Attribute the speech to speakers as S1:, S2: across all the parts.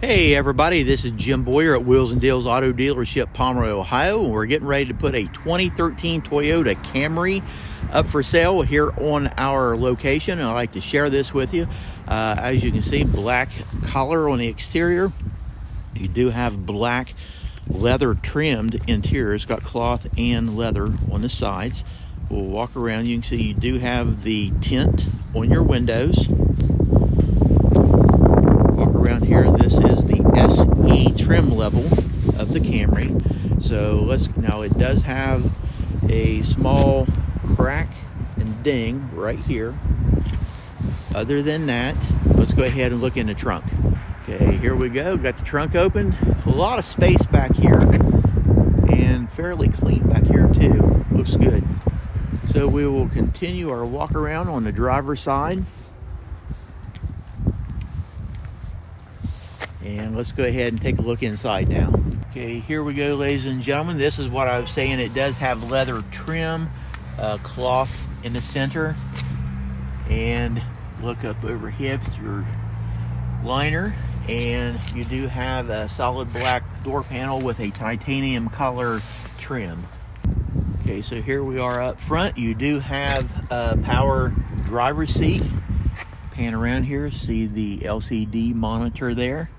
S1: Hey everybody, this is Jim Boyer at Wheels and Deals Auto Dealership, Pomeroy, Ohio, and we're getting ready to put a 2013 Toyota Camry up for sale here on our location, and I'd like to share this with you. As you can see, black color on the exterior. You do have black leather trimmed interior. It's got cloth and leather on the sides. We'll walk around. You can see you do have the tint on your windows. Around here, this is the SE trim level of the Camry. So now it does have a small crack and ding right here. Other than that, let's go ahead and look in the trunk. Okay, here we go. Got the trunk open. A lot of space back here and fairly clean back here too. Looks good. So we will continue our walk around on the driver's side. And let's go ahead and take a look inside now. Okay, here we go, ladies and gentlemen. This is what I was saying. It does have leather trim, cloth in the center. And look up overhead with your liner. And you do have a solid black door panel with a titanium color trim. Okay, so here we are up front. You do have a power driver's seat. Pan around here, see the LCD monitor there.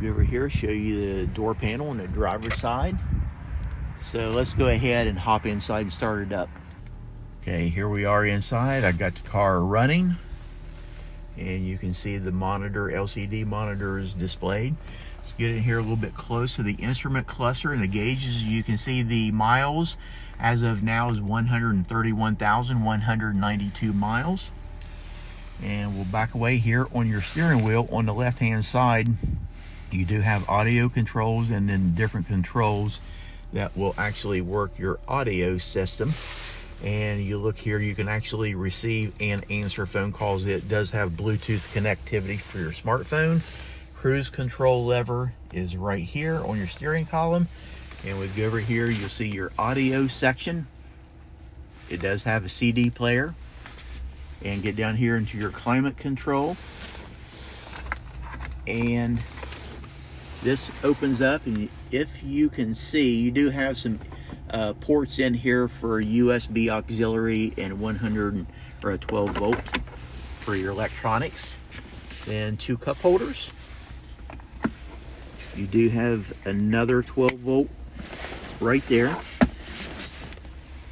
S1: Go over here, show you the door panel on the driver's side. So let's go ahead and hop inside and start it up. Okay, here we are inside. I got the car running, and you can see the monitor, LCD monitor is displayed. Let's get in here a little bit close to the instrument cluster and the gauges. You can see the miles as of now is 131,192 miles. And we'll back away here on your steering wheel. On the left hand side, you do have audio controls and then different controls that will actually work your audio system. And you look here, you can actually receive and answer phone calls. It does have Bluetooth connectivity for your smartphone. Cruise control lever is right here on your steering column. And we go over here, you'll see your audio section. It does have a CD player. And get down here into your climate control. And this opens up, and if you can see, you do have some ports in here for USB auxiliary and 100 or a 12 volt for your electronics. Then two cup holders. You do have another 12 volt right there.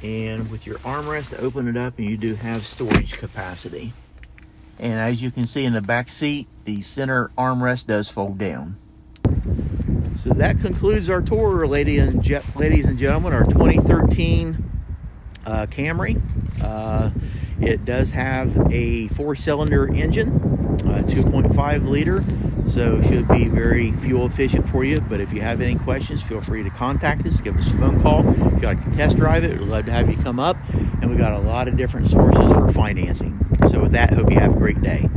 S1: And with your armrest, open it up and you do have storage capacity. And as you can see in the back seat, the center armrest does fold down. So that concludes our tour, ladies and gentlemen, our 2013 Camry. It does have a 4-cylinder engine, 2.5 liter, so should be very fuel efficient for you. But if you have any questions, feel free to contact us, give us a phone call. If you'd like to test drive it, we'd love to have you come up. And we got a lot of different sources for financing. So with that, hope you have a great day.